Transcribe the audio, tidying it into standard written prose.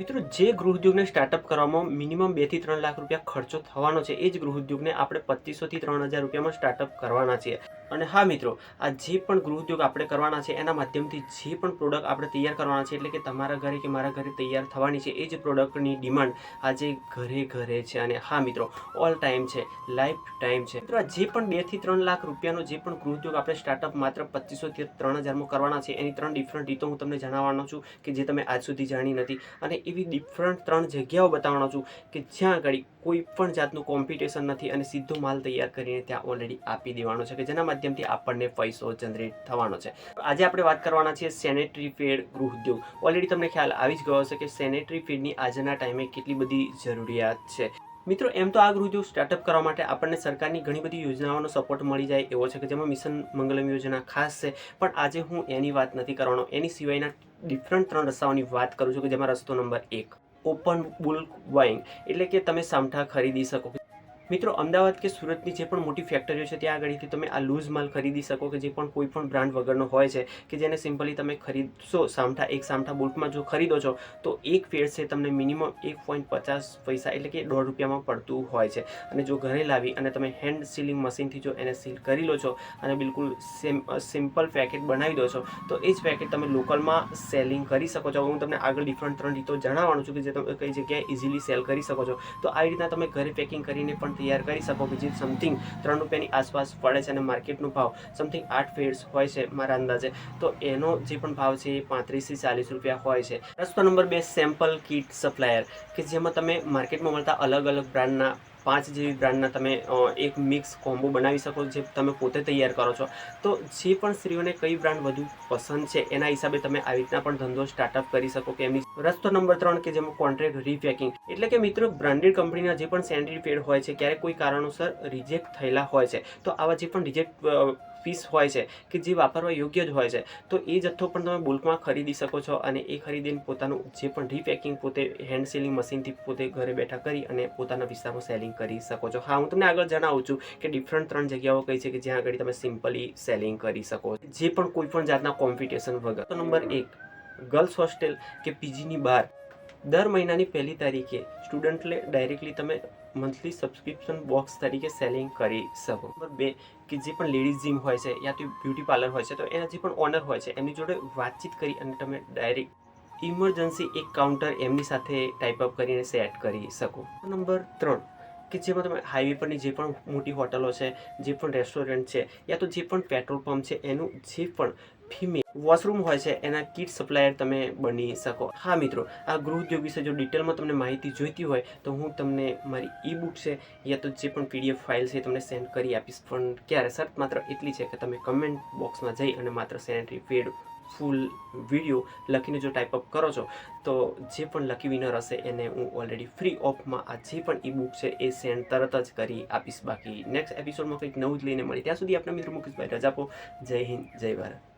મિત્રો, જે ગૃહ ઉદ્યોગને સ્ટાર્ટઅપ કરવામાં મિનિમમ 2 થી 3 લાખ રૂપિયા ખર્ચો થવાનો છે, એ જ ગૃહ ઉદ્યોગને આપણે 2500 થી 3000 રૂપિયામાં સ્ટાર્ટઅપ કરવાના છીએ. અને હા મિત્રો, આ જે પણ ગૃહ ઉદ્યોગ આપણે કરવાના છે એના માધ્યમથી જે પણ પ્રોડક્ટ આપણે તૈયાર કરવાના છે, એટલે કે તમારા ઘરે કે મારા ઘરે તૈયાર થવાની છે, એ જ પ્રોડક્ટની ડિમાન્ડ આજે ઘરે ઘરે છે. અને હા મિત્રો, ઓલ ટાઈમ છે, લાઈફ ટાઈમ છે. મિત્રો, જે પણ 2 થી 3 લાખ રૂપિયાનો જે પણ ગૃહ ઉદ્યોગ આપણે સ્ટાર્ટઅપ માત્ર 2500 થી 3000માં કરવાના છે, એની 3 ડિફરન્ટ રીતો હું તમને જણાવવાનો છું કે જે તમે આજ સુધી જાણી નથી. અને એવી ડિફરન્ટ 3 જગ્યાઓ બતાવવાનો છું કે જ્યાં આગળ કોઈ પણ જાતનું કોમ્પિટિશન નથી અને સીધો માલ તૈયાર કરીને ત્યાં ઓલરેડી આપી દેવાનો છે, કે જેના માધ્યમથી આપણને પૈસો જનરેટ થવાનો છે. આજે આપણે વાત કરવાના છીએ સેનેટરી પેડ ગૃહ ઉદ્યોગ. ઓલરેડી તમને ખ્યાલ આવી જ ગયો હશે કે સેનેટરી પેડની આજના ટાઈમે કેટલી બધી જરૂરિયાત છે. મિત્રો, એમ તો આ ગૃહ ઉદ્યોગ સ્ટાર્ટઅપ કરવા માટે આપણને સરકારની ઘણી બધી યોજનાઓનો સપોર્ટ મળી જાય એવો છે, કે જેમાં મિશન મંગલમ યોજના ખાસ છે. પણ આજે હું એની વાત નથી કરવાનો. એની સિવાયના ડિફરન્ટ 3 રસ્તાઓની વાત કરું છું, કે જેમાં રસ્તો નંબર 1 ઓપન બુલ્ક બાઇંગ, એટલે કે તમે સામઠા ખરીદી શકો. મિત્રો, અમદાવાદ કે સુરતની જે પણ મોટી ફેક્ટરીઓ છે ત્યાં આગળથી તમે આ લૂઝ માલ ખરીદી શકો, કે જે પણ કોઈ પણ બ્રાન્ડ વગરનો હોય છે, કે જેને સિમ્પલી તમે ખરીદશો. એક સામઠા બુલ્કમાં જો ખરીદો છો તો એક પેડ છે તમને મિનિમમ 1.50 પૈસા એટલે કે $1.50માં પડતું હોય છે. અને જો ઘરે લાવી અને તમે હેન્ડ સીલિંગ મશીનથી જો એને સીલ કરી લો છો અને બિલકુલ સિમ્પલ પેકેટ બનાવી દો છો, તો એ જ પેકેટ તમે લોકલમાં સેલિંગ કરી શકો છો. હું તમને આગળ ડિફરન્ટ 3 રીતો જણાવવાનું છું કે જે તમે કઈ જગ્યાએ ઇઝીલી સેલ કરી શકો છો. તો આવી રીતના તમે ઘરે પેકિંગ કરીને પણ તૈયાર કરી શકો, કે જે સમથિંગ 3 રૂપિયાની આસપાસ પડે છે. અને માર્કેટનો ભાવ સમથિંગ 8 પેડ્સ હોય છે મારા અંદાજે, તો એનો જે પણ ભાવ છે એ 35 થી 40 રૂપિયા હોય છે. રસ્તો નંબર 2 સેમ્પલ કિટ સપ્લાયર, કે જેમાં તમે માર્કેટમાં મળતા અલગ અલગ બ્રાન્ડના 5 જેવી બ્રાન્ડના તમે એક મિક્સ કોમ્બો બનાવી શકો, જે તમે પોતે તૈયાર કરો છો. તો જે પણ સ્ત્રીઓને કઈ બ્રાન્ડ વધુ પસંદ છે એના હિસાબે તમે આવી રીતના પણ ધંધો સ્ટાર્ટઅપ કરી શકો. કે એમની રસ્તો નંબર 3 કે જેમાં કોન્ટ્રાક્ટ રીપેકિંગ, એટલે કે મિત્રો, બ્રાન્ડેડ કંપનીના જે પણ સેનેટરી પેડ હોય છે ક્યારેક કોઈ કારણોસર રિજેક્ટ થયેલા હોય છે. તો આવા જે પણ રિજેક્ટ પીસ હોય છે કે જે વાપરવા યોગ્ય જ હોય છે, તો એ જથ્થો પણ તમે બુલ્કમાં ખરીદી શકો છો. અને એ ખરીદીને પોતાનું જે પણ રીપેકિંગ પોતે હેન્ડ સીલિંગ મશીનથી પોતે ઘરે બેઠા કરી અને પોતાના વિસ્તારમાં સેલિંગ કરી શકો છો. હા, હું તમને આગળ જણાવું છું કે ડિફરન્ટ 3 જગ્યાઓ કઈ છે કે જ્યાં આગળ તમે સિમ્પલી સેલિંગ કરી શકો, જે પણ કોઈ પણ જાતના કોમ્પિટિશન વગર. તો નંબર 1 ગર્લ્સ હોસ્ટેલ કે પીજીની બહાર દર મહિનાની 1લી તારીખે સ્ટુડન્ટને ડાયરેક્ટલી તમે મંથલી સબસ્ક્રિપ્શન બોક્સ તરીકે સેલિંગ કરી શકો. નંબર 2 કે જે પણ લેડીઝ જીમ હોય છે યા તો બ્યુટી પાર્લર હોય છે, તો એના જે પણ ઓનર હોય છે એમની જોડે વાતચીત કરી અને તમે ડાયરેક્ટ ઇમરજન્સી એક કાઉન્ટર એમની સાથે ટાઈપઅપ કરીને સેટ કરી શકો. નંબર 3 કે જેમાં તમે હાઈવે પરની જે પણ મોટી હોટલો છે, જે પણ રેસ્ટોરન્ટ છે, યા તો જે પણ પેટ્રોલ પંપ છે, એનું જે પણ ફિમેલ વોશરૂમ હોય છે એના કિટ સપ્લાયર તમે બની શકો. હા મિત્રો, આ ગૃહ ઉદ્યોગ વિશે જો ડિટેલમાં તમને માહિતી જોઈતી હોય તો હું તમને મારી ઈ બુક છે યા તો જે પણ PDF ફાઇલ છે તમને સેન્ડ કરી આપીશ. પણ ક્યારે શરત માત્ર એટલી છે કે તમે કમેન્ટ બોક્સમાં જઈ અને માત્ર સેનેટરી પેડ ફૂલ વિડીયો લખીને જો ટાઈપઅપ કરો છો, તો જે પણ લકી વિનર હશે એને હું ઓલરેડી ફ્રી ઓફમાં આ જે પણ ઈ બુક છે એ સેન્ડ તરત જ કરી આપીશ. બાકી નેક્સ્ટ એપિસોડમાં કંઈક નવું જ લઈને મળી. ત્યાં સુધી આપણા મિત્રો મુકેશભાઈ રજા આપો. જય હિન્દ, જય ભારત.